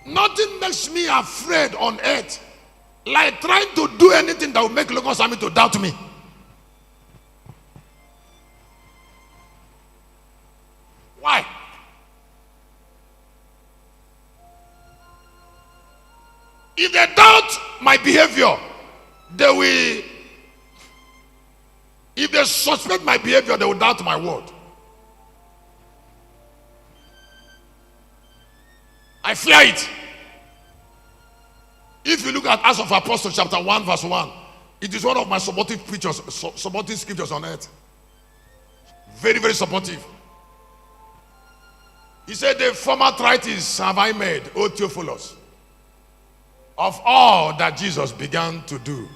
Nothing makes me afraid on earth like trying to do anything that will make Lagos Army to doubt me. Why? If they doubt my behavior, they will. If they suspect my behavior, they will doubt my word. I fear it. If you look at Acts of Apostles chapter 1 verse 1, it is one of my supportive scriptures on earth. Very, very supportive. He said, the former treatise have I made, O Theophilus, of all that Jesus began to do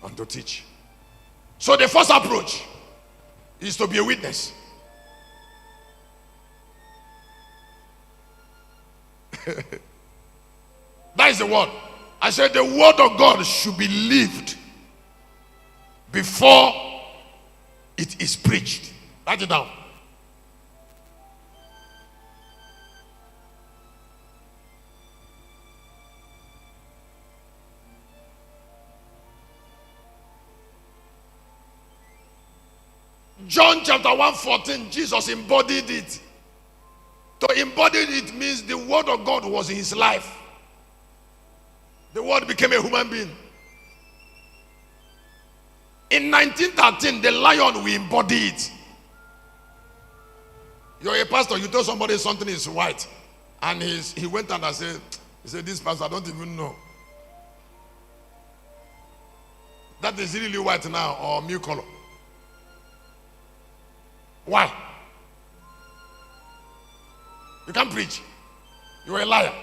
and to teach. So the first approach is to be a witness. That is the word. I said the word of God should be lived before it is preached. Write it down. John chapter 1:14, Jesus embodied it. To embody it means the word of God was in his life. The word became a human being. In 1913, the lion will embody it. You're a pastor, you told somebody something is white, and he went and said, this pastor, I don't even know. That is really white now or milk color. Why? You can't preach. You are a liar.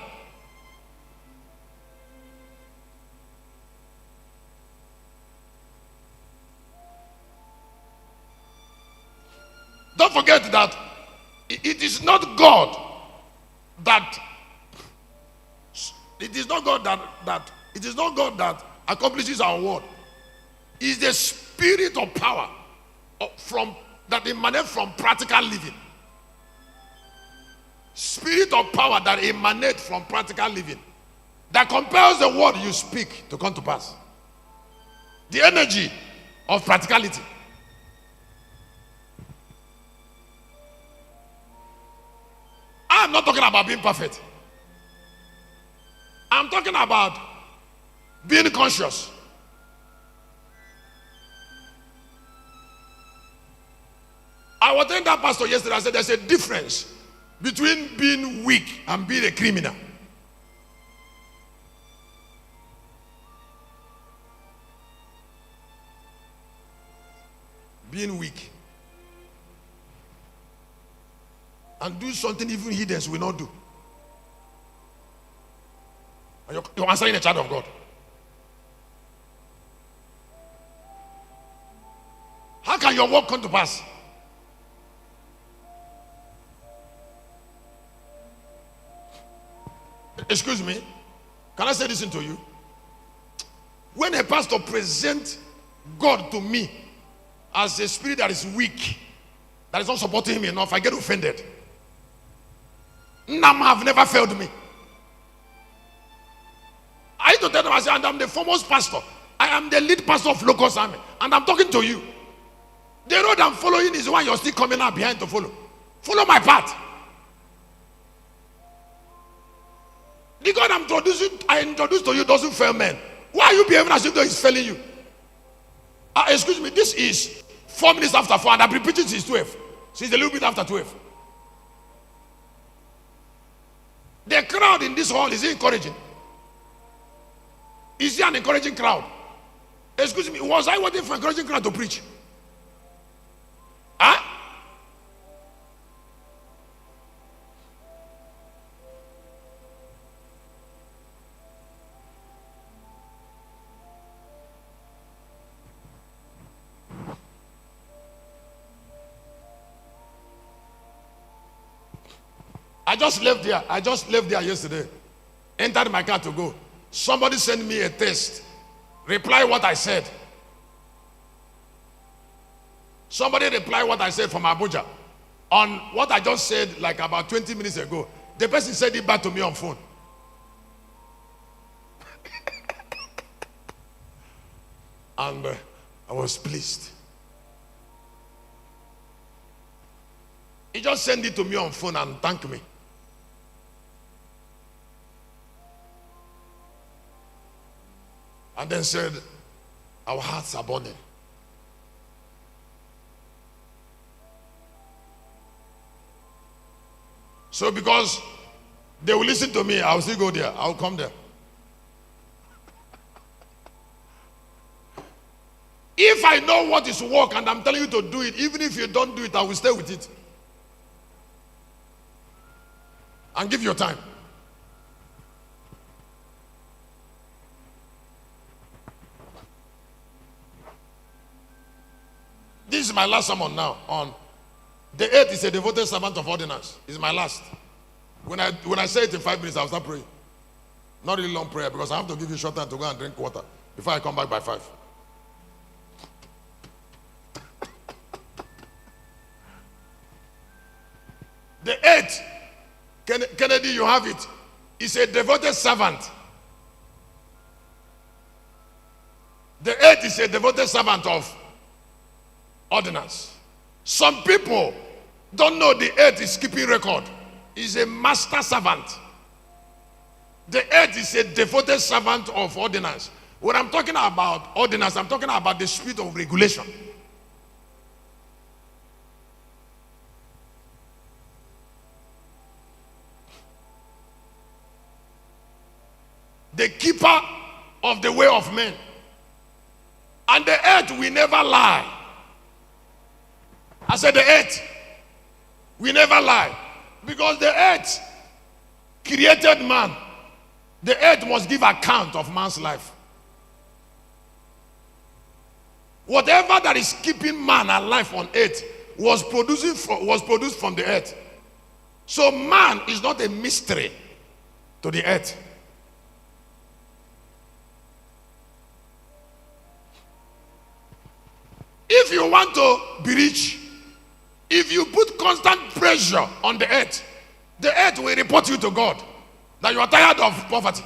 Don't forget that it is not God that accomplishes our word. It is the spirit of power that emanates from practical living. Spirit of power that emanates from practical living, that compels the word you speak to come to pass. The energy of practicality. I'm not talking about being perfect. I'm talking about being conscious. I was telling that pastor yesterday, I said there's a difference between being weak and being a criminal. Being weak and do something even heathens will not do. You're answering a child of God. How can your work come to pass? Excuse me, can I say this to you? When a pastor presents God to me as a spirit that is weak, that is not supporting him enough, I get offended. Nam have never failed me. I need to tell them, I say, and I'm the foremost pastor. I am the lead pastor of Lagos Army, and I'm talking to you. The road I'm following is the one you're still coming out behind to follow. Follow my path. The God I introduced to you doesn't fail men. Why are you behaving as if though he's failing you? Excuse me, this is 4 minutes after 4, and I've been preaching since 12. Since a little bit after 12. The crowd in this hall is encouraging. Is he an encouraging crowd? Excuse me, was I waiting for an encouraging crowd to preach? Huh? I just left there yesterday. Entered my car to go. Somebody sent me a text. Reply what I said. Somebody reply what I said from Abuja. on what I just said like about 20 minutes ago. The person said it back to me on phone. And I was pleased. He just sent it to me on phone and thanked me. And then said, our hearts are burning. So because they will listen to me, I'll still go there. I'll come there. If I know what is work and I'm telling you to do it, even if you don't do it, I will stay with it. And give your time. This is my last sermon now on the 8th is a devoted servant of ordinance. It's my last. When I say it in 5 minutes, I'll start praying. Not really long prayer because I have to give you short time to go and drink water before I come back by 5. The 8th, Kennedy, you have it. It's a devoted servant. The 8th is a devoted servant of ordinance. Some people don't know the 8th is keeping record. He's a master servant. The 8th is a devoted servant of ordinance. When I'm talking about ordinance, I'm talking about the spirit of regulation. The keeper of the way of men. And the 8th will never lie. I said the 8th will never lie. Because the 8th created man. The 8th must give account of man's life. Whatever that is keeping man alive on 8th was produced from the 8th. So man is not a mystery to the 8th. If you want to be rich, if you put constant pressure on the 8th, the 8th will report you to God that you are tired of poverty.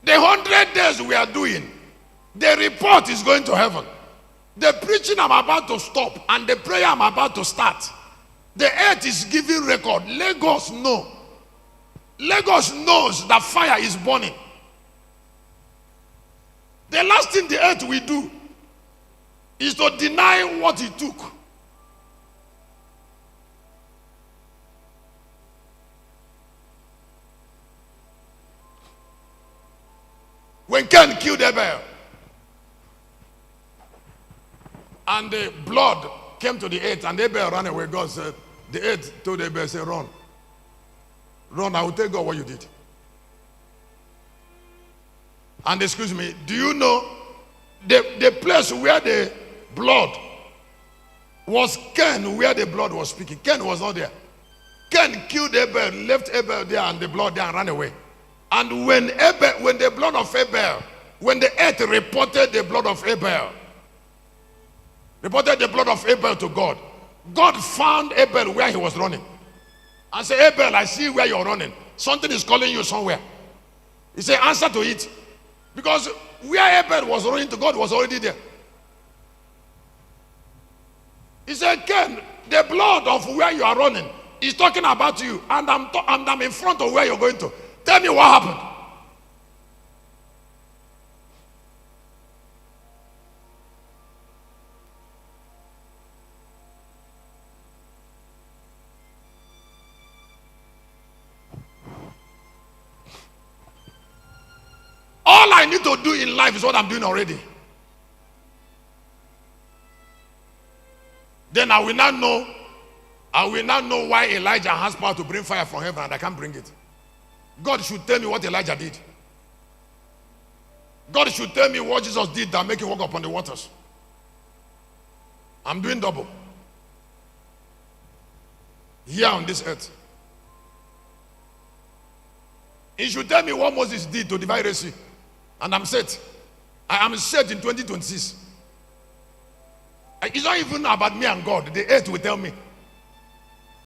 The 100 days we are doing, the report is going to heaven. The preaching I'm about to stop and the prayer I'm about to start, the 8th is giving record. Lagos knows that fire is burning. The last thing the 8th will do is to deny what he took. When Cain killed Abel and the blood came to the 8th and Abel ran away, God said, the 8th told Abel, say, run. Run, I will tell God what you did. And excuse me, do you know the place where the blood was Cain, where the blood was speaking? Cain was not there. Cain killed Abel, left Abel there and the blood there and ran away. And when the blood of Abel, when the 8th reported the blood of Abel to God, God found Abel where he was running. And said, Abel, I see where you're running. Something is calling you somewhere. He said, answer to it. Because where Abel was running to, God was already there. He said, Cain, the blood of where you are running is talking about you. And I'm in front of where you're going to. Tell me what happened. All I need to do in life is what I'm doing already. Then I will not know why Elijah has power to bring fire from heaven and I can't bring it. God should tell me what Elijah did. God should tell me what Jesus did that make him walk upon the waters. I'm doing double. Here on this earth. He should tell me what Moses did to divide the sea. And I'm set. I am saved in 2026. It's not even about me and God. The earth will tell me.